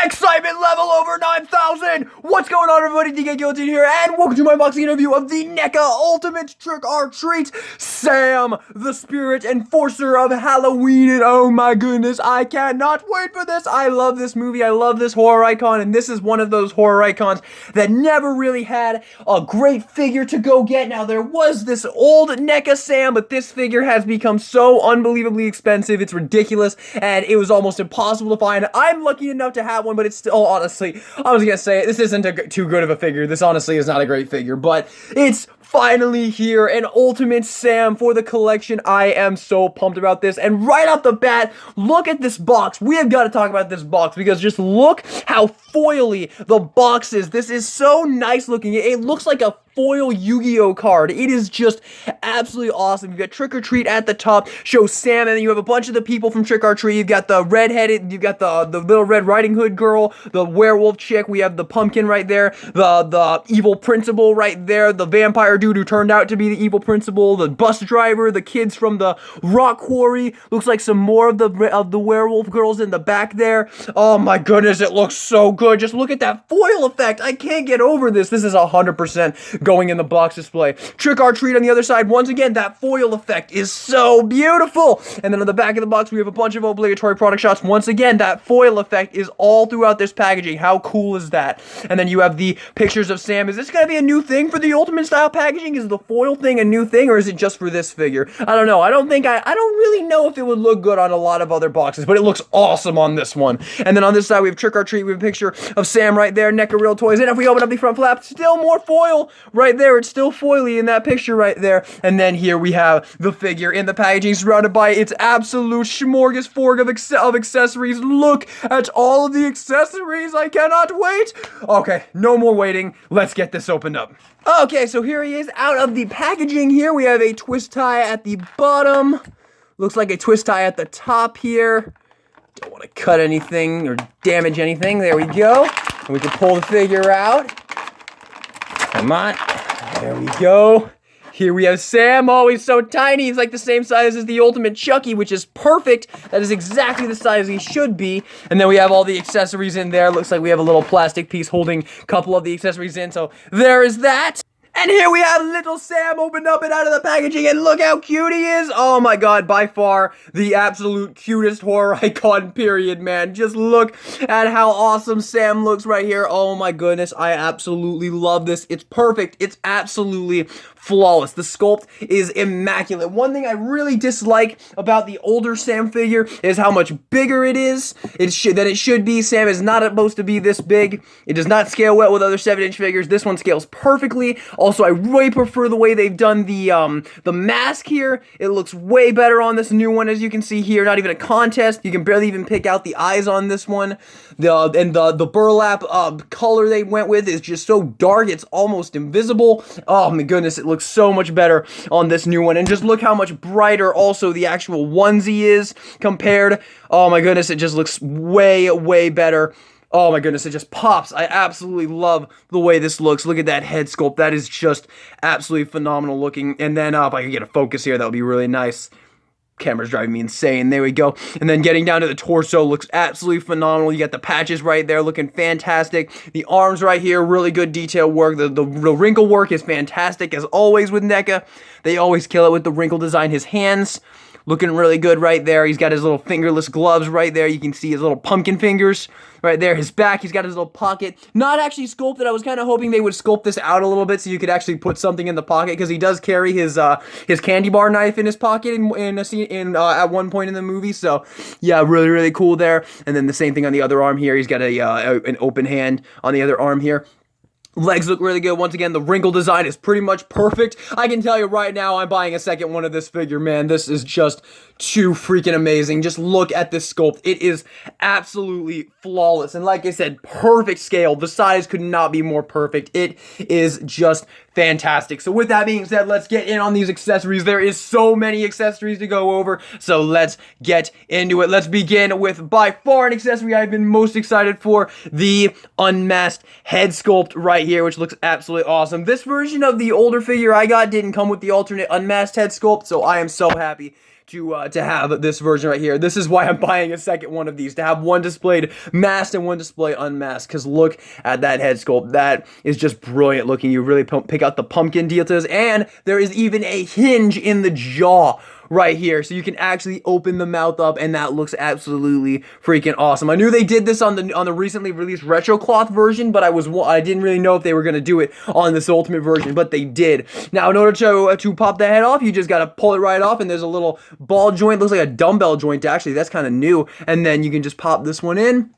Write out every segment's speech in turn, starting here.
Excitement level over 9,000! What's going on, everybody? DK Guillotine here, and welcome to my unboxing interview of the NECA Ultimate Trick or Treat Sam, the Spirit Enforcer of Halloween. And oh my goodness, I cannot wait for this. I love this movie. I love this horror icon, and this is one of those horror icons that never really had a great figure to go get. Now, there was this old NECA Sam, but this figure has become so unbelievably expensive. It's ridiculous, and it was almost impossible to find. I'm lucky enough to have one, but it's still, honestly, I was gonna say, this isn't too good of a figure. This honestly is not a great figure, but it's finally here, an Ultimate Sam for the collection. I am so pumped about this, and right off the bat, look at this box. We have got to talk about this box, because just look how foily the box is. This is so nice looking. It looks like a foil Yu-Gi-Oh card. It is just absolutely awesome. You've got Trick or Treat at the top, shows Sam, and then you have a bunch of the people from Trick or Treat. You've got the redheaded, you've got the Little Red Riding Hood girl, the werewolf chick, we have the pumpkin right there, the evil principal right there, the vampire dude who turned out to be the evil principal, the bus driver, the kids from the rock quarry. Looks like some more of the werewolf girls in the back there. Oh my goodness, it looks so good. Just look at that foil effect. I can't get over this. This is 100% going in the box display. Trick or Treat on the other side. Once again, that foil effect is so beautiful. And then on the back of the box, we have a bunch of obligatory product shots. Once again, that foil effect is all throughout this packaging. How cool is that? And then you have the pictures of Sam. Is this going to be a new thing for the Ultimate style packaging? Is the foil thing a new thing, or is it just for this figure? I don't know. I don't really know if it would look good on a lot of other boxes, but it looks awesome on this one. And then on this side, we have Trick or Treat. We have a picture of Sam right there, NECA Real Toys. And if we open up the front flap, still more foil right there. It's still foily in that picture right there. And then here we have the figure in the packaging, surrounded by its absolute smorgasbord of accessories. Look at all of the accessories. I cannot wait. Okay, no more waiting. Let's get this opened up. Okay, so here he is out of the packaging. Here we have a twist tie at the bottom. Looks like a twist tie at the top here. Don't want to cut anything or damage anything. There we go. And we can pull the figure out. Come on. There we go. Here we have Sam. Oh, he's so tiny. He's like the same size as the Ultimate Chucky, which is perfect. That is exactly the size he should be. And then we have all the accessories in there. Looks like we have a little plastic piece holding a couple of the accessories in. So there is that. And here we have little Sam opened up and out of the packaging, and look how cute he is. Oh my god, by far the absolute cutest horror icon, period, man. Just look at how awesome Sam looks right here. Oh my goodness, I absolutely love this. It's perfect. It's absolutely flawless. The sculpt is immaculate. One thing I really dislike about the older Sam figure is how much bigger it is than it should be. Sam is not supposed to be this big. It does not scale well with other 7-inch figures. This one scales perfectly. Also, I really prefer the way they've done the mask here. It looks way better on this new one, as you can see here. Not even a contest. You can barely even pick out the eyes on this one. The burlap color they went with is just so dark, it's almost invisible. Oh my goodness, it looks so much better on this new one. And just look how much brighter also the actual onesie is compared. Oh my goodness, it just looks way, way better. Oh my goodness, it just pops. I absolutely love the way this looks. Look at that head sculpt. That is just absolutely phenomenal looking. And then if I could get a focus here, that would be really nice. Camera's driving me insane. There we go. And then getting down to the torso looks absolutely phenomenal. You got the patches right there looking fantastic. The arms right here, really good detail work. The wrinkle work is fantastic, as always with NECA. They always kill it with the wrinkle design. His hands looking really good right there. He's got his little fingerless gloves right there. You can see his little pumpkin fingers right there. His back, he's got his little pocket. Not actually sculpted. I was kind of hoping they would sculpt this out a little bit so you could actually put something in the pocket, because he does carry his candy bar knife in his pocket in a scene at one point in the movie. So yeah, really, really cool there. And then the same thing on the other arm here. He's got an open hand on the other arm here. Legs look really good. Once again, the wrinkle design is pretty much perfect. I can tell you right now, I'm buying a second one of this figure, man. This is just too freaking amazing. Just look at this sculpt. It is absolutely flawless. And like I said, perfect scale. The size could not be more perfect. It is just fantastic. So with that being said, let's get in on these accessories. There is so many accessories to go over, so let's get into it. Let's begin with by far an accessory I've been most excited for, the unmasked head sculpt right here, which looks absolutely awesome. This version of the older figure I got didn't come with the alternate unmasked head sculpt, so I am so happy to have this version right here. This is why I'm buying a second one of these, to have one displayed masked and one display unmasked, because look at that head sculpt. That is just brilliant looking. You really pick out the pumpkin details, and there is even a hinge in the jaw right here, so you can actually open the mouth up, and that looks absolutely freaking awesome. I knew they did this on the recently released retro cloth version, but I didn't really know if they were gonna do it on this ultimate version, but they did. Now, in order to pop the head off, you just gotta pull it right off, and there's a little ball joint, looks like a dumbbell joint actually. That's kind of new, and then you can just pop this one in.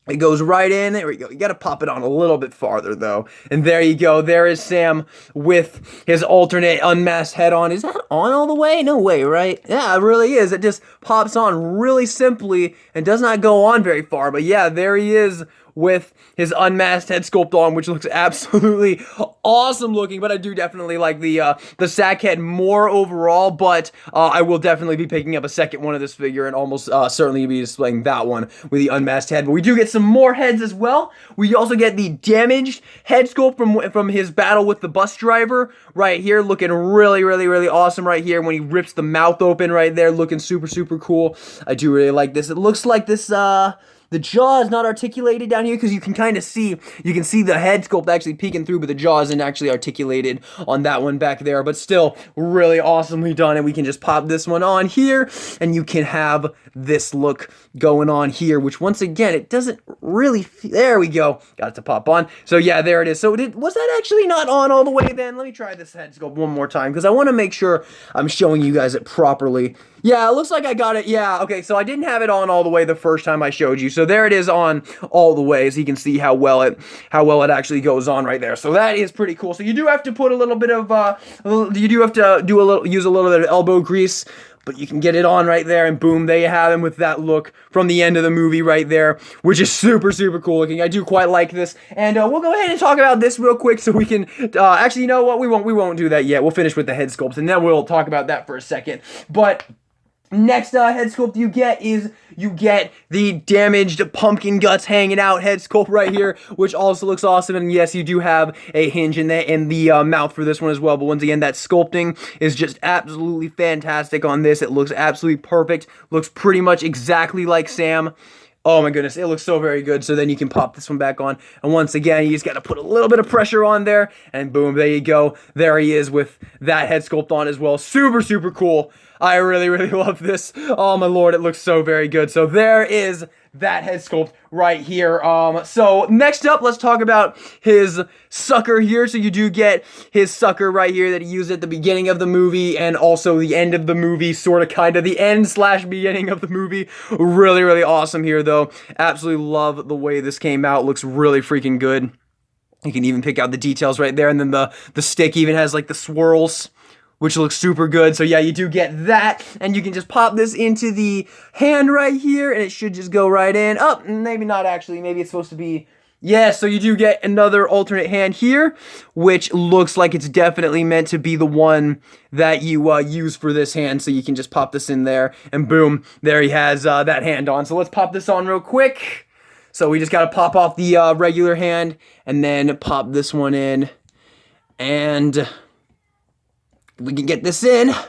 It goes right in. There we go. You got to pop it on a little bit farther, though. And there you go. There is Sam with his alternate unmasked head on. Is that on all the way? No way, right? Yeah, it really is. It just pops on really simply and does not go on very far. But yeah, there he is with his unmasked head sculpt on, which looks absolutely awesome looking. But I do definitely like the sack head more overall, but I will definitely be picking up a second one of this figure and almost certainly be displaying that one with the unmasked head. But we do get some more heads as well. We also get the damaged head sculpt from his battle with the bus driver right here, looking really, really, really awesome right here when he rips the mouth open right there, looking super, super cool. I do really like this. It looks like this the jaw is not articulated down here because you can kind of see, the head sculpt actually peeking through, but the jaw isn't actually articulated on that one back there. But still, really awesomely done. And we can just pop this one on here, and you can have this look going on here, which once again, it doesn't really, there we go. Got it to pop on. So yeah, there it is. So was that actually not on all the way then? Let me try this head sculpt one more time because I want to make sure I'm showing you guys it properly. Yeah, it looks like I got it. Yeah, okay, so I didn't have it on all the way the first time I showed you. So there it is on all the way, so you can see how well it actually goes on right there. So that is pretty cool. So you do have to put a little bit of use a little bit of elbow grease, but you can get it on right there, and boom, there you have him with that look from the end of the movie right there, which is super, super cool looking. I do quite like this, and we'll go ahead and talk about this real quick so we can, actually, you know what, we won't do that yet. We'll finish with the head sculpt, and then we'll talk about that for a second. But next head sculpt you get the damaged pumpkin guts hanging out head sculpt right here, which also looks awesome. And yes, you do have a hinge in the mouth for this one as well. But once again, that sculpting is just absolutely fantastic on this. It looks absolutely perfect. Looks pretty much exactly like Sam. Oh my goodness, it looks so very good. So then you can pop this one back on. And once again, you just got to put a little bit of pressure on there. And boom, there you go. There he is with that head sculpt on as well. Super, super cool. I really, really love this. Oh my lord, it looks so very good. So there is that head sculpt right here. So next up, let's talk about his sucker here. So you do get his sucker right here that he used at the beginning of the movie and also the end of the movie, sort of kind of the end slash beginning of the movie. Really, really awesome here though. Absolutely love the way this came out. Looks really freaking good. You can even pick out the details right there, and then the stick even has like the swirls, which looks super good. So yeah, you do get that, and you can just pop this into the hand right here, and it should just go right in. Oh, maybe not actually. Maybe it's supposed to be, yeah, so you do get another alternate hand here, which looks like it's definitely meant to be the one that you use for this hand. So you can just pop this in there, and boom, there he has that hand on. So let's pop this on real quick. So we just got to pop off the regular hand, and then pop this one in, and we can get this in. There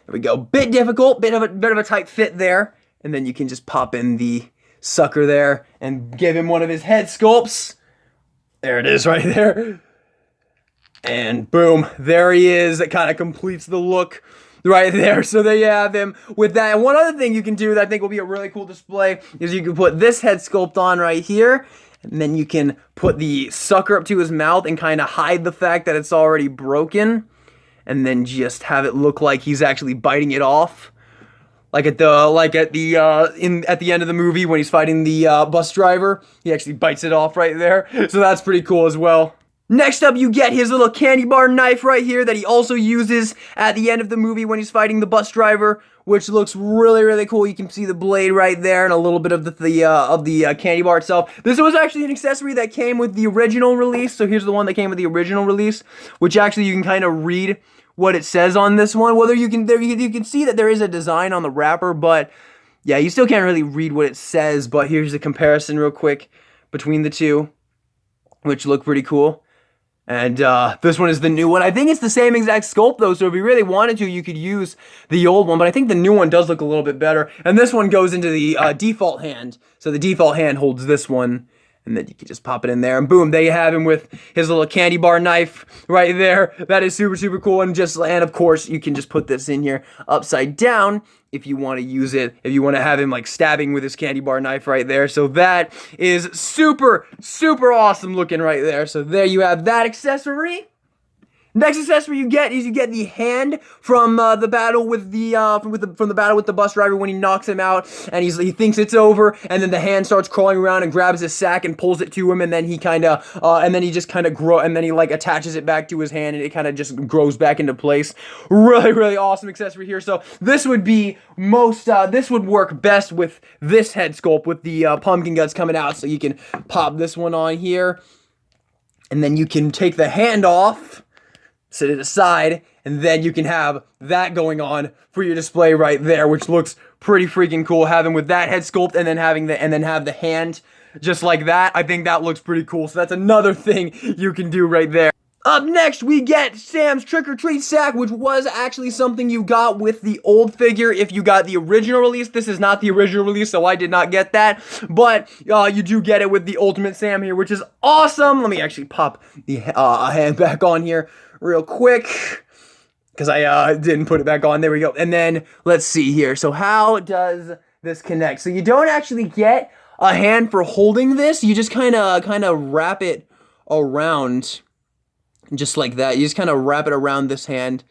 we go. Bit difficult, bit of a tight fit there. And then you can just pop in the sucker there and give him one of his head sculpts. There it is right there. And boom, there he is. It kind of completes the look right there. So there you have him with that. And one other thing you can do that I think will be a really cool display is you can put this head sculpt on right here. And then you can put the sucker up to his mouth and kind of hide the fact that it's already broken. And then just have it look like he's actually biting it off, like at the end of the movie when he's fighting the bus driver. He actually bites it off right there. So that's pretty cool as well. Next up, you get his little candy bar knife right here that he also uses at the end of the movie when he's fighting the bus driver, which looks really, really cool. You can see the blade right there and a little bit of the candy bar itself. This was actually an accessory that came with the original release. So here's the one that came with the original release, which actually you can kind of read what it says on this one. Whether you can see that there is a design on the wrapper, but yeah, you still can't really read what it says. But here's the comparison real quick between the two, which look pretty cool. And this one is the new one. I think it's the same exact sculpt though, so if you really wanted to, you could use the old one, but I think the new one does look a little bit better. And this one goes into the default hand. So the default hand holds this one, and then you can just pop it in there, and boom, there you have him with his little candy bar knife right there. That is super, super cool. And of course, you can just put this in here upside down if you want to use it, if you want to have him like stabbing with his candy bar knife right there. So that is super, super awesome looking right there. So there you have that accessory. Next accessory you get is you get the hand from the battle with the from the battle with the bus driver when he knocks him out, and he thinks it's over, and then the hand starts crawling around and grabs his sack and pulls it to him, and then he just kind of grow, and then he like attaches it back to his hand, and it kind of just grows back into place. Really, really awesome accessory here. So this would be this would work best with this head sculpt with the pumpkin guts coming out. So you can pop this one on here, and then you can take the hand off, set it aside, and then you can have that going on for your display right there, which looks pretty freaking cool. Having with that head sculpt and then have the hand just like that. I think that looks pretty cool. So that's another thing you can do right there. Up next, we get Sam's Trick or Treat sack, which was actually something you got with the old figure if you got the original release. This is not the original release, so I did not get that, but you do get it with the Ultimate Sam here, which is awesome. Let me actually pop the hand back on here real quick, because I didn't put it back on. There we go. And then let's see here. So how does this connect? So you don't actually get a hand for holding this. You just kind of wrap it around, just like that. You just kind of wrap it around this hand,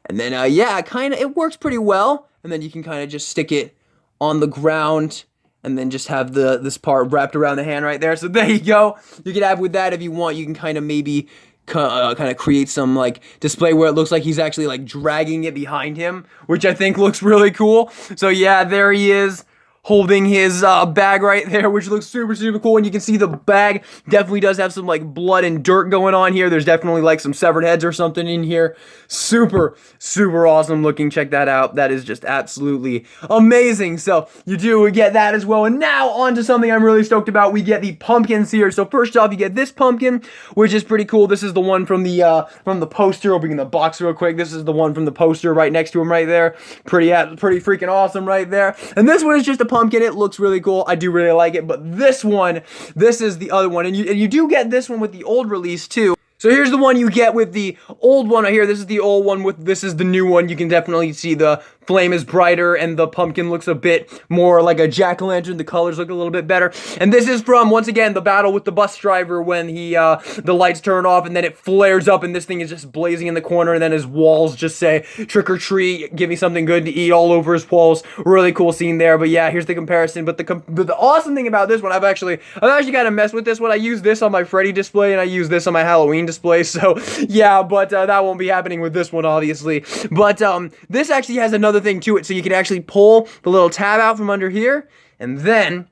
and then yeah, it works pretty well. And then you can kind of just stick it on the ground, and then just have this part wrapped around the hand right there. So there you go. You can have with that if you want. You can kind of maybe kind of create some like display where it looks like he's actually like dragging it behind him, which I think looks really cool. So yeah, there he is, holding his bag right there, which looks super, super cool. And you can see the bag definitely does have some like blood and dirt going on here. There's definitely like some severed heads or something in here. Super, super awesome looking. Check that out. That is just absolutely amazing. So you do get that as well. And now on to something I'm really stoked about. We get the pumpkins here. So first off, you get this pumpkin, which is pretty cool. This is the one from the poster. Opening the box real quick. This is the one from the poster right next to him right there. Pretty freaking awesome right there. And this one is just a pumpkin. It looks really cool. I do really like it. But this is the other one, and you do get this one with the old release too. So here's the one you get with the old one right here. This is the old one this is the new one. You can definitely see the flame is brighter and the pumpkin looks a bit more like a jack-o'-lantern. The colors look a little bit better. And this is from, once again, the battle with the bus driver when the lights turn off and then it flares up and this thing is just blazing in the corner, and then his walls just say, "Trick or treat, give me something good to eat," all over his walls. Really cool scene there. But yeah, here's the comparison. But the awesome thing about this one, I've actually kind of messed with this one. I use this on my Freddy display and I use this on my Halloween display. So yeah, but that won't be happening with this one, obviously. But this actually has another thing to it. So you can actually pull the little tab out from under here, and then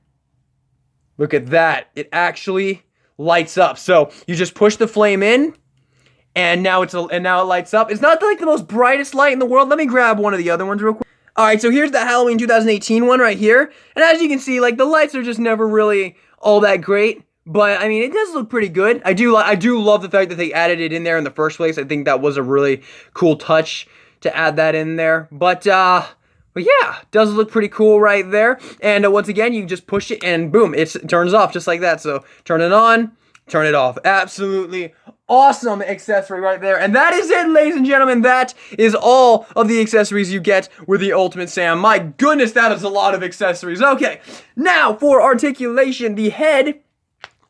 look at that. It actually lights up. So you just push the flame in, and now it lights up. It's not like the most brightest light in the world. Let me grab one of the other ones real quick. Alright, so here's the Halloween 2018 one right here. And as you can see, like, the lights are just never really all that great. But, I mean, it does look pretty good. I do love the fact that they added it in there in the first place. I think that was a really cool touch to add that in there. But yeah, does look pretty cool right there. And once again, you just push it and boom, it turns off just like that. So turn it on, turn it off. Absolutely awesome accessory right there. And that is it, ladies and gentlemen. That is all of the accessories you get with the Ultimate Sam. My goodness, that is a lot of accessories. Okay, now for articulation, the head,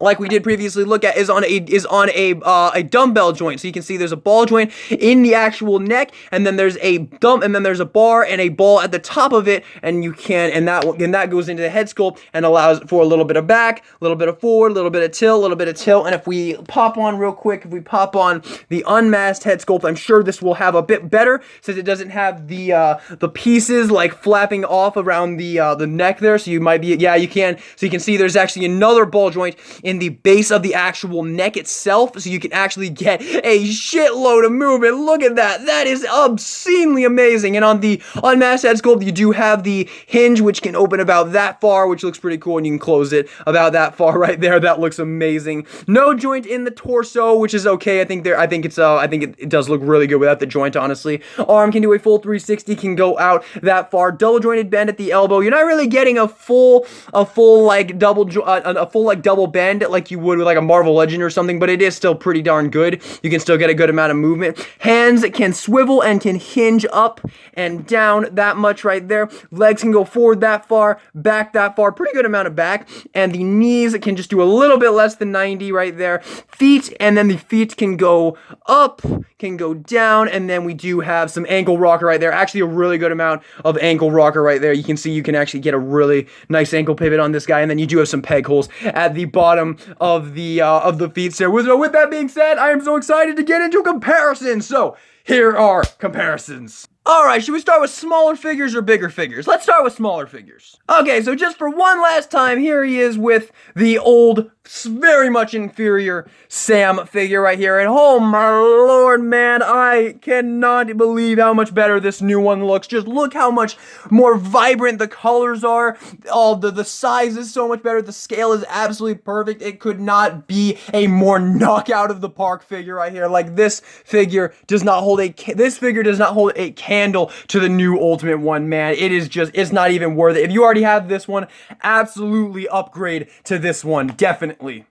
like we did previously look at, is on a dumbbell joint. So you can see there's a ball joint in the actual neck, and then there's a there's a bar and a ball at the top of it, and that goes into the head sculpt and allows for a little bit of back, a little bit of forward, a little bit of tilt. And if we pop on real quick, if we pop on the unmasked head sculpt, I'm sure this will have a bit better since it doesn't have the pieces like flapping off around the neck there. So you might be, yeah, you can. So you can see there's actually another ball joint in the base of the actual neck itself, so you can actually get a shitload of movement. Look at that. That is obscenely amazing. And on the unmasked head sculpt, you do have the hinge, which can open about that far, which looks pretty cool, and you can close it about that far right there. That looks amazing. No joint in the torso, which is okay. I think it does look really good without the joint, honestly. Arm can do a full 360, can go out that far. Double jointed bend at the elbow. You're not really getting a full like double bend like you would with like a Marvel Legend or something, but it is still pretty darn good. You can still get a good amount of movement. Hands can swivel and can hinge up and down that much right there. Legs can go forward that far, back that far, pretty good amount of back, and the knees can just do a little bit less than 90 right there. Feet, and then the feet can go up, can go down, and then we do have some ankle rocker right there. Actually, a really good amount of ankle rocker right there. You can see you can actually get a really nice ankle pivot on this guy, and then you do have some peg holes at the bottom of the feet there. With that being said, I am so excited to get into comparisons. So here are comparisons. Alright, should we start with smaller figures or bigger figures? Let's start with smaller figures. Okay, so just for one last time, here he is with the old, very much inferior Sam figure right here. And oh my lord, man, I cannot believe how much better this new one looks. Just look how much more vibrant the colors are. All the size is so much better. The scale is absolutely perfect. It could not be a more knockout of the park figure right here. Like, this figure does not hold a candle to the new Ultimate one, man. It is just, it's not even worth it. If you already have this one, absolutely upgrade to this one, definitely.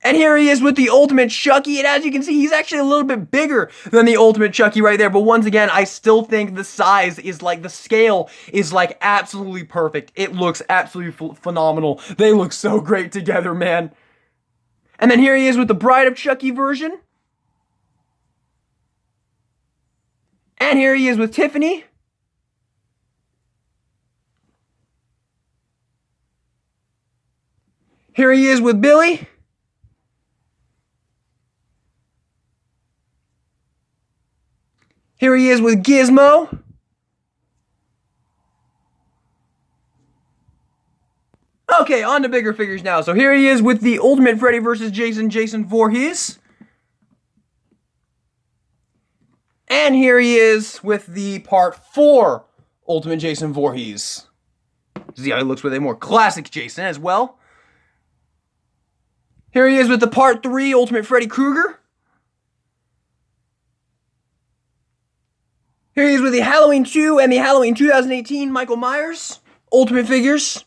And here he is with the Ultimate Chucky, and as you can see, he's actually a little bit bigger than the Ultimate Chucky right there, but once again, I still think the size is like, the scale is like absolutely perfect. It looks absolutely phenomenal. They look so great together, man. And then here he is with the Bride of Chucky version. And here he is with Tiffany. Here he is with Billy. Here he is with Gizmo. Okay, on to bigger figures now. So here he is with the Ultimate Freddy vs. Jason Voorhees. And here he is with the Part 4 Ultimate Jason Voorhees. See how he looks with a more classic Jason as well. Here he is with the Part 3 Ultimate Freddy Krueger. Here he is with the Halloween 2 and the Halloween 2018 Michael Myers Ultimate figures.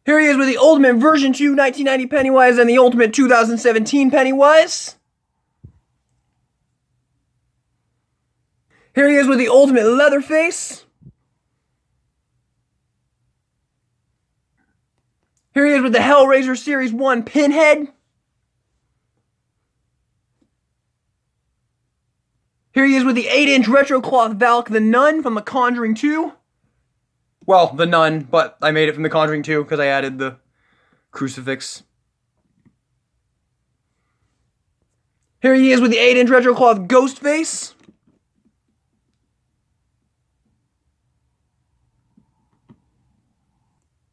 Here he is with the Ultimate Version 2 1990 Pennywise and the Ultimate 2017 Pennywise. Here he is with the Ultimate Leatherface. Here he is with the Hellraiser Series 1 Pinhead. Here he is with the 8-inch retro cloth Valk the Nun from The Conjuring 2. Well, the Nun, but I made it from The Conjuring 2 because I added the crucifix. Here he is with the 8-inch retro cloth Ghostface.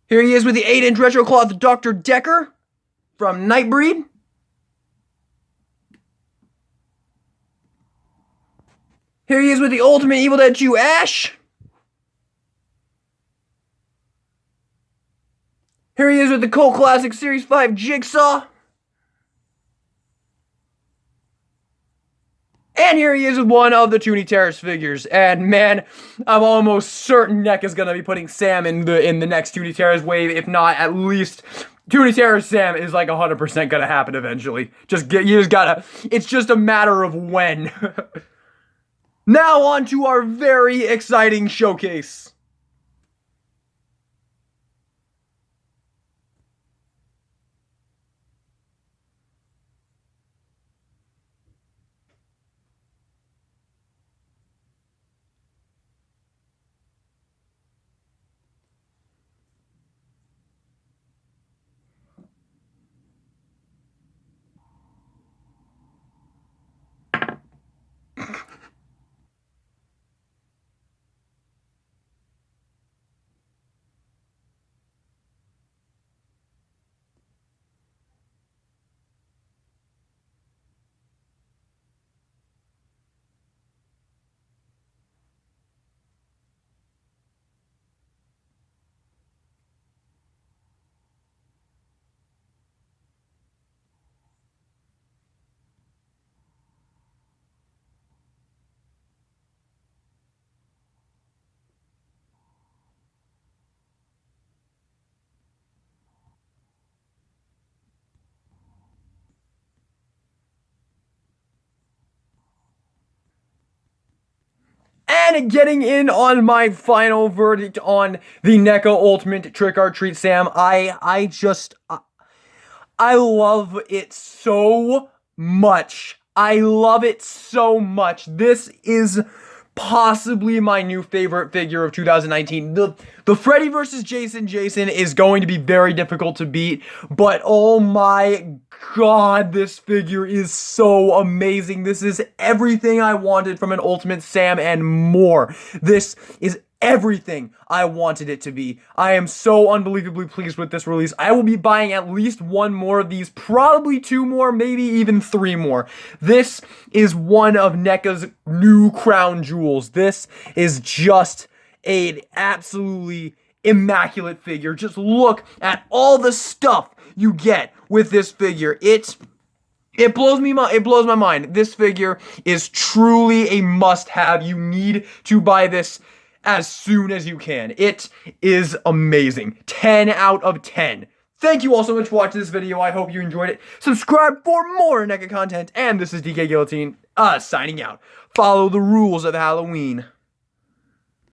Here he is with the 8-inch retro cloth Dr. Decker from Nightbreed. Here he is with the Ultimate Evil Dead 2 Ash. Here he is with the Cult Classic Series 5 Jigsaw. And here he is with one of the Toonie Terrace figures. And man, I'm almost certain NECA is going to be putting Sam in the next Toonie Terrace wave. If not, at least Toonie Terrace Sam is like 100% going to happen eventually. It's just a matter of when. Now on to our very exciting showcase. And getting in on my final verdict on the NECA Ultimate Trick or Treat Sam, I love it so much. I love it so much. This is possibly my new favorite figure of 2019. The Freddy vs. Jason is going to be very difficult to beat, but oh my god, this figure is so amazing. This is everything I wanted from an Ultimate Sam and more. This is everything I wanted it to be. I am so unbelievably pleased with this release. I will be buying at least one more of these, probably two more, maybe even three more. This is one of NECA's new crown jewels. This is just an absolutely immaculate figure. Just look at all the stuff you get with this figure. It blows my mind. This figure is truly a must-have. You need to buy this as soon as you can. It is amazing. 10 out of 10. Thank you all so much for watching this video. I hope you enjoyed it. Subscribe for more NECA content. And this is DK Guillotine, signing out. Follow the rules of Halloween.